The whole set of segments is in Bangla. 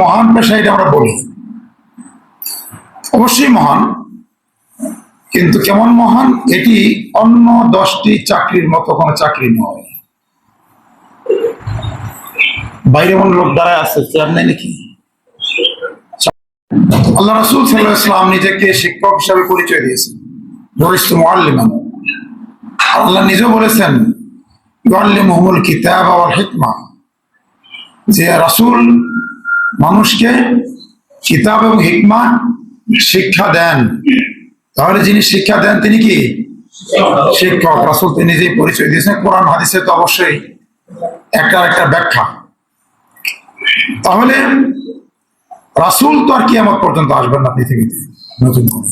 মহান পেশা এটা আমরা বলি, অবশ্যই মহান, কিন্তু কেমন মহান, এটি অন্য 10টি চাকরির মতো কোনো চাকরি নয়। বাইরে মনে লোক দাঁড়ায় আছে, চেয়ার নেই নাকি? আল্লাহ রাসূল সাল্লাল্লাহু আলাইহি ওয়াসাল্লাম নিজেকে শিক্ষক হিসাবে পরিচয় দিয়েছেন, বুইস্তু মুআল্লিমান। আল্লাহ নিজেও বলেছেন ইউআল্লিমুহুমুল কিতাবা ওয়াল হিকমা, যে রাসূল মানুষকে কিতাব এবং হিকমা শিক্ষা দেন। তাহলে যিনি শিক্ষা দেন তিনি কি? শিক্ষক। রাসূল তিনি নিজেই পরিচয় দিয়েছেন। কোরআন হাদিসে তো অবশ্যই একটা ব্যাখ্যা। তাহলে রাসূল তো আর কিয়ামত পর্যন্ত আসবেন না পৃথিবীতে নতুন করে।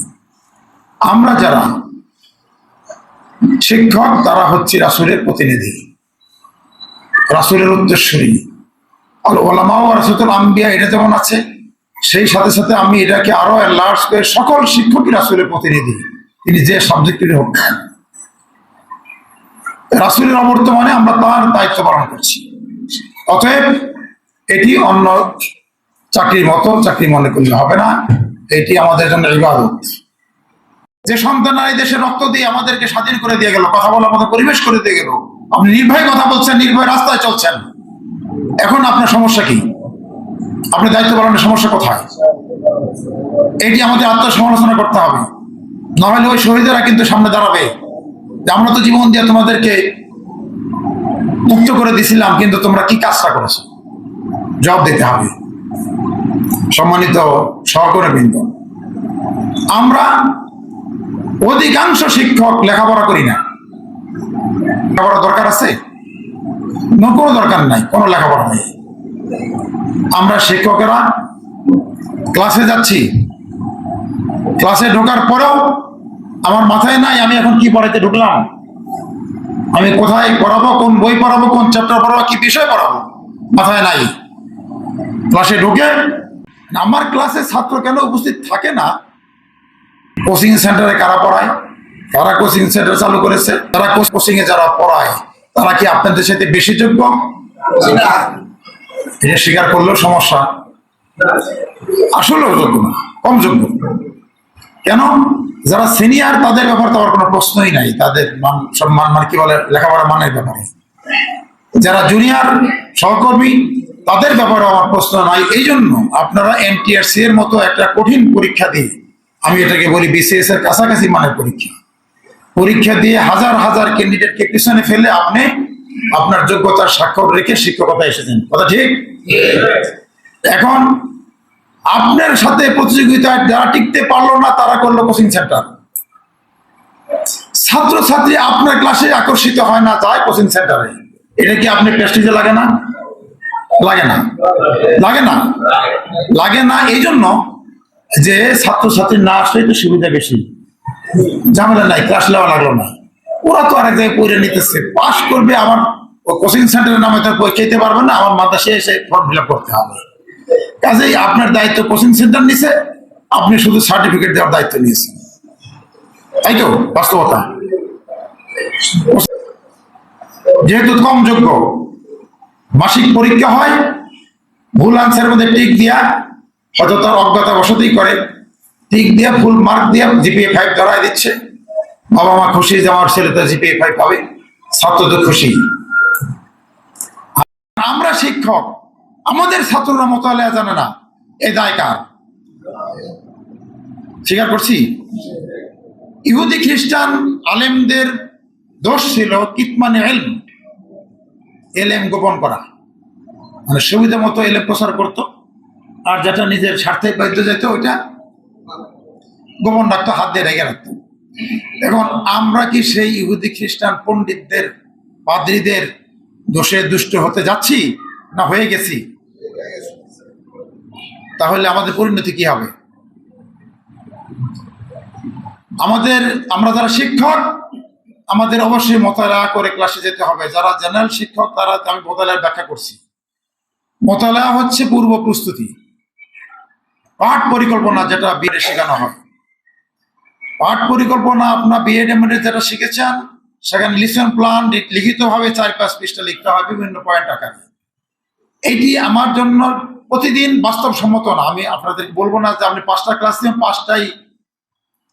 আমরা যারা শিক্ষক তারা হচ্ছে রাসূলের প্রতিনিধি, রাসূলের উত্তরসূরি। আর উলামা ওয়ারাসাতুল আম্বিয়া এটা যেমন আছে, সেই সাথে সাথে আমি এটাকে আরো লার্জ করে সকল শিক্ষকই রাসূলের প্রতিনিধি, তিনি যে সাবজেক্টের হোক। রাসূলের অবর্তমানে আমরা তার দায়িত্ব পালন করছি। অতএব এটি অন্য চাকরির মতো চাকরি মনে করলে হবে না, এটি আমাদের জন্য ইবাদত। যে সন্তানরা এই দেশে রক্ত দিয়ে আমাদেরকে স্বাধীন করে দিয়ে গেল, কথা বলার মতো পরিবেশ করে দিয়ে গেল, আপনি নির্ভয় কথা বলছেন, নির্ভয় রাস্তায় চলছেন, এখন আপনার সমস্যা কি? আপনার দায়িত্ব পালনের সমস্যা কোথায়? এটি আমাদের আত্মসমালোচনা করতে হবে। নাহলে ওই শহীদেরা কিন্তু সামনে দাঁড়াবে যে আমরা তো জীবন দিয়ে তোমাদেরকে মুক্ত করে দিছিলাম, কিন্তু তোমরা কি কাজটা করেছো, জবাব দিতে হবে। সম্মানিত সহকর্মীবৃন্দ, আমরা অধিকাংশ শিক্ষক লেখাপড়া করি না। লেখাপড়া দরকার আছে? কোনো দরকার নাই, কোনো লেখাপড়া নেই। আমরা শিক্ষকেরা ক্লাসে যাচ্ছি, ক্লাসে ঢোকার পরেও আমার মাথায় নাই আমি এখন কি পড়াইতে ঢুকলাম, আমি কোথায় পড়াবো, কোন বই পড়াবো, কোন চ্যাপ্টার পড়াবো, কি বিষয় পড়াবো, মাথায় নাই। ক্লাসে ঢুকে আমার ক্লাসে ছাত্র কেন উপস্থিত থাকে না? কোচিং সেন্টারে কারা পড়ায়? তারা কোচিং সেন্টার চালু করেছে, তারা কোচিং এ যারা পড়ায় তারা কি আপনাদের সাথে বেশি যোগ্য? এটা স্বীকার করলেও সমস্যা, আসলেও যোগ্য না, কম যোগ্য। কেন? যারা সিনিয়র তাদের ব্যাপারে তো আমার কোনো প্রশ্নই নাই, তাদের মান সম্মান মানে কি বলে লেখাপড়া মানের ব্যাপারে। যারা জুনিয়র সহকর্মী তাদের ব্যাপারে আমার প্রশ্ন নাই। এই জন্য আপনারা এনটিআরসি এর মতো একটা কঠিন পরীক্ষা দিয়ে, আমি এটাকে বলি বিসিএস এর কাছাকাছি মানের পরীক্ষা দিয়ে হাজার হাজার ক্যান্ডিডেটকে পিছনে ফেলে আপনি আপনার যোগ্যতার স্বাক্ষর রেখে শিক্ষকতা এসেছেন, কথা ঠিক? এখন আপনার সাথে প্রতিযোগিতায় যারা টিকতে পারলো না তারা করলো কোচিং সেন্টার। ছাত্রছাত্রী আপনার ক্লাসে আকর্ষিত হয় না, যায় কোচিং সেন্টারে। এটা কি আপনি প্রেস্টিজে লাগে না? লাগে না, লাগে না, লাগে না। এই জন্য যে ছাত্রছাত্রী না আসলে তো সুবিধা বেশি, ঝামেলা নাই, ক্লাস নেওয়া লাগলো না। ওরা তো আরেক জায়গায় পড়ে নিতেছে, পাস করবে, আমার কোচিং সেন্টারের নামে তো পরীক্ষা দিতে পারবে না, আমার মাদ্রাসায় এসে ফর্ম ফিল আপ করতে হবে। কাজেই আপনার দায়িত্ব কোচিং সেন্টার নিছে, আপনি শুধু সার্টিফিকেট দেওয়ার দায়িত্ব নিয়েছেন, তাই তো বাস্তবতা। যেহেতু কম যোগ্য, মাসিক পরীক্ষা হয়, ভুল আনসারের মধ্যে টিক দিয়া, হয়তো তার অজ্ঞতা বসতেই করে, টিক দিয়া ফুল মার্ক দিয়া জিপিএ 5 ধরায় দিচ্ছে। বাবা মা খুশি যে আমার ছেলে তো জিপিএ 5 পাবে, ছাত্র তো খুশি। আমরা শিক্ষক, আমাদের ছাত্ররা মোতালেয়া জানে না, এই দায় কার? স্বীকার করছি। ইহুদি খ্রিস্টান আলেমদের দোষ ছিল কিতমানে ইলম, এলেম গোপন করা, মানে সুবিধা মতো এলেম প্রচার করতো, আর যেটা নিজের স্বার্থে বাধ্য যেত ওইটা গোপন রাখতো, হাত দিয়ে রেখে রাখতো। এখন আমরা কি সেই ইহুদি খ্রিস্টান পণ্ডিতদের, পাদ্রীদের দোষে দুষ্ট হতে যাচ্ছি না হয়ে গেছি? তাহলে আমাদের পরিণতি কি হবে? আমরা যারা শিক্ষক আমাদের অবশ্যই মোতালা করে ক্লাসে যেতে হবে। যারা জেনারেল শিক্ষক তারা, আমি মোতালার ব্যাখ্যা করছি, মোতালা হচ্ছে পূর্ব প্রস্তুতি, পাঠ পরিকল্পনা, যেটা বিএডে শেখানো হয়। পাঠ পরিকল্পনা আপনার বিএড এমএড যেটা শিখেছেন, সেখানে লিসন প্ল্যান লিখিতভাবে 4-5 পৃষ্ঠা লিখতে হয় বিভিন্ন পয়েন্ট আকারে। এটি আমার জন্য প্রতিদিন বাস্তবসম্মত না। আমি আপনাদেরকে বলবো না যে আপনি 5টা ক্লাস নিয়ে 5টাই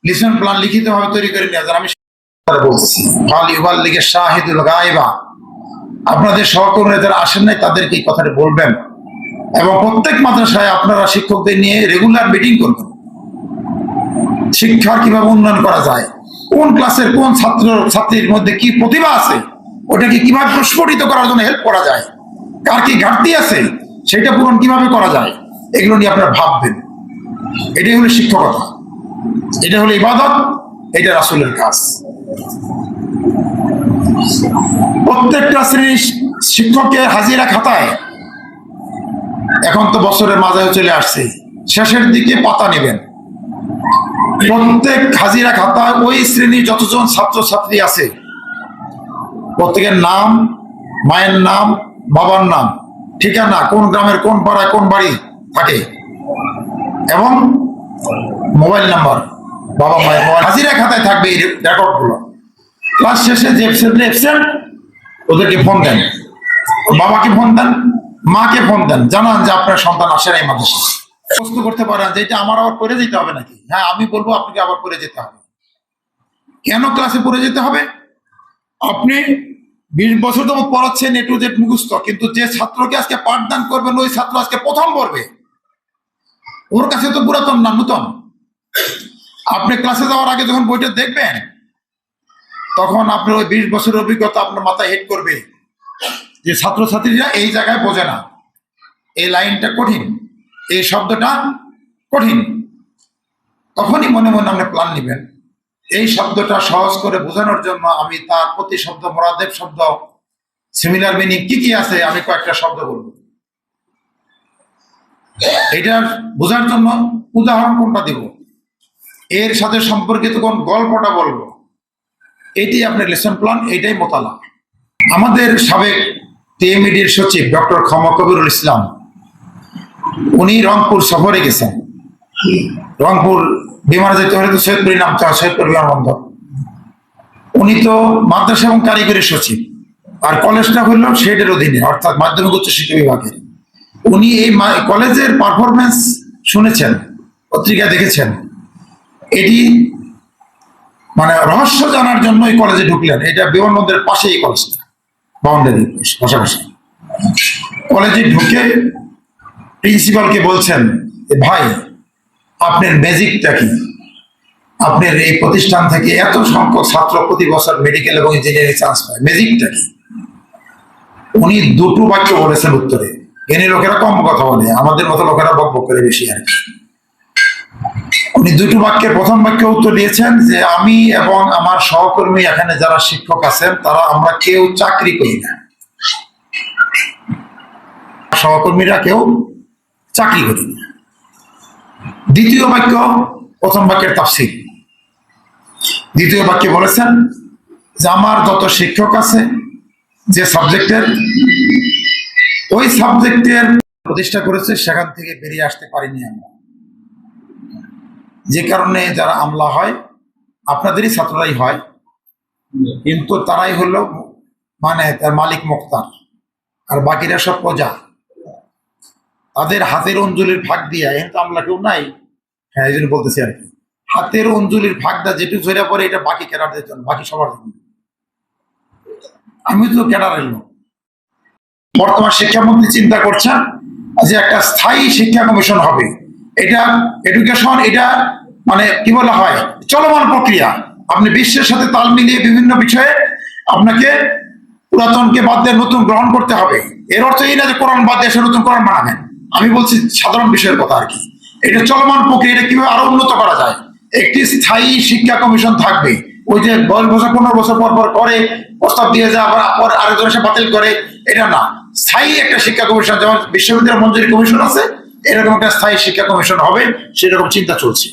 লিসন প্ল্যান লিখিত ভাবে তৈরি করে নিয়ে যান। আমি বলছি শাহিদুল গায়বা, আপনাদের সহকর্মীরা যারা আসেন নাই তাদেরকে এই কথাটা বলবেন, এবং প্রত্যেক মাদ্রাসায় আপনারা শিক্ষকদের নিয়ে রেগুলার মিটিং করবেন। শিক্ষার কিভাবে উন্নয়ন করা যায়, কোন ক্লাসের কোন ছাত্র ছাত্রীর মধ্যে কি প্রতিভা আছে, ওটাকে কিভাবে প্রস্ফুটিত করার জন্য হেল্প করা যায়, কার কি ঘাটতি আছে সেটা পূরণ কিভাবে করা যায়, এগুলো নিয়ে আপনারা ভাববেন। এটাই হলো শিক্ষকতা, এটা হলো ইবাদত, এটা রাসূলের কাজ। প্রত্যেকটা শ্রেণীর শিক্ষকের হাজিরা খাতায়, এখন তো বছরের মাঝায় চলে আসছে, শেষের দিকে পাতা নেবেন। প্রত্যেক হাজিরা খাতায় ওই শ্রেণীর যতজন ছাত্র ছাত্রী আছে প্রত্যেকের নাম, মায়ের নাম, বাবার নাম, ঠিকানা, কোন গ্রামের কোন পাড়ায় কোন বাড়ি থাকে, এবং মোবাইল নাম্বার, বাবা মায়ের হাজিরা খাতায় থাকবে এই রেকর্ডগুলো। ক্লাস শেষে যে অ্যাবসেন্ট ওদেরকে ফোন দেন, বাবাকে ফোন দেন, মাকে ফোন দেন, জানান যে আপনার সন্তান আসে নাই মাদ্রাসায়। প্রশ্ন করতে পারেন যে এটা আমার আবার পড়ে যেতে হবে নাকি? হ্যাঁ, আমি বলবো আপনাকে আবার পড়ে যেতে হবে। কেন ক্লাসে পড়ে যেতে হবে? আপনি 20 বছর তো পড়াচ্ছেন এ টু জেড মুখস্থ, কিন্তু যে ছাত্রকে আজকে পাঠদান করবেন ওই ছাত্র আজকে প্রথম পড়বে, ওর কাছে তো পুরাতন না, নূতন। আপনি ক্লাসে যাওয়ার আগে যখন বইটা দেখবেন তখন আপনার ওই 20 বছরের অভিজ্ঞতা আপনার মাথায় হেড করবে যে ছাত্রছাত্রীরা এই জায়গায় বোঝে না, এই লাইনটা কঠিন, এই শব্দটা কঠিন। তখনই মনে মনে আপনি প্ল্যান নেবেন, এই শব্দটা সহজ করে বোঝানোর জন্য আমি তার প্রতি শব্দ, মোরাদেব শব্দ, সিমিলার মিনিং কি কি আছে আমি কয়েকটা শব্দ বলবো। এটার বোঝার জন্য উদাহরণ কোনটা দিব, এর সাথে সম্পর্কিত কোন গল্পটা বলবো, এটি আপনার লেসন প্ল্যান, এইটাই মোতালা। আমাদের সাবেক টিএমইডির সচিব ডক্টর ক্ষমা কবিরুল ইসলাম, উনি রংপুর সফরে গেছেন। রংপুর বিমানে যেতে হলে তো সৈয়দপুরে নামতে হয়, সৈয়দপুর বিমানবন্দর। উনি তো মাদ্রাসা এবং কারিগরি সচিব, আর কলেজটা হলো শেডের অধীনে, অর্থাৎ মাধ্যমিক উচ্চ শিক্ষা বিভাগের। উনি এই কলেজের পারফরমেন্স শুনেছেন, পত্রিকা দেখেছেন। এটি মানে রহস্য জানার জন্য এই কলেজে ঢুকলেন। এটা বিমানবন্দরের পাশে এই কলেজটা, বাউন্ডারি পাশাপাশি। কলেজে ঢুকে প্রিন্সিপালকে বলছেন, ভাই আপনার ম্যাজিকটা কি, আপনার এই প্রতিষ্ঠান থেকে এত সংখ্যক ছাত্র প্রতি বছর মেডিকেল এবং ইঞ্জিনিয়ারিং চান্স পায়, ম্যাজিকটা কি? উনি দুটো বাক্য বলেছেন উত্তরে। জ্ঞানী লোকেরা কম কথা বলে, আমাদের মতো লোকেরা বকবক করে বেশি আর কি। উনি দুটো বাক্যের প্রথম বাক্য উত্তর দিয়েছেন যে আমি এবং আমার সহকর্মী এখানে যারা শিক্ষক আছেন তারা আমরা কেউ চাকরি করি না, সহকর্মীরা কেউ চাকরি করি না। দ্বিতীয় বাক্য প্রথম বাক্যের তাফসীর। দ্বিতীয় বাক্যে বলেছেন যে আমার যত শিক্ষক আছে যে সাবজেক্টের, ওই সাবজেক্টের প্রতিষ্ঠা করেছে সেখান থেকে বেরিয়ে আসতে পারিনি আমরা, যে কারণে যারা আমলা হয় আপনাদেরই ছাত্ররাই হয়, কিন্তু তারাই হলো মানে তার মালিক মুক্তার, আর বাকিরা সব প্রজা। তাদের হাতের অঞ্জলির ভাগ দিয়া, কিন্তু আমলা কেউ নাই। হ্যাঁ, এই জন্য বলতেছি আর কি, হাতের অঞ্জলির ভাগটা যেটুকু ধরে পড়ে এটা বাকি ক্যাডারদের জন্য, বাকি সবার জন্য। আমি তো ক্যাডারের লোক। বর্তমান শিক্ষামন্ত্রী চিন্তা করছেন যে একটা স্থায়ী শিক্ষা কমিশন হবে। এটা এডুকেশন, এটা মানে কি বলা হয়, চলমান প্রক্রিয়া। আপনি বিশ্বের সাথে তাল মিলিয়ে বিভিন্ন বিষয়ে আপনাকে পুরাতনকে বাদ দিয়ে নতুন গ্রহণ করতে হবে। এর অর্থ এই না যে কোরআন বাদ দিয়ে নতুন কোরআন বানাবেন, আমি বলছি সাধারণ বিষয়ের কথা আর কি। এটা চলমান প্রক্রিয়া, এটা কিভাবে আরো উন্নত করা যায়। একটি স্থায়ী শিক্ষা কমিশন থাকবে, ওই যে 10 বছর 15 বছর পর পর করে প্রস্তাব দিয়ে যায়, আবার আরেকজন এসে বাতিল করে, এটা না। স্থায়ী একটা শিক্ষা কমিশন, যেমন বিশ্ববিদ্যালয় মঞ্জুরি কমিশন আছে, এরকম একটা স্থায়ী শিক্ষা কমিশন হবে, সেরকম চিন্তা চলছে।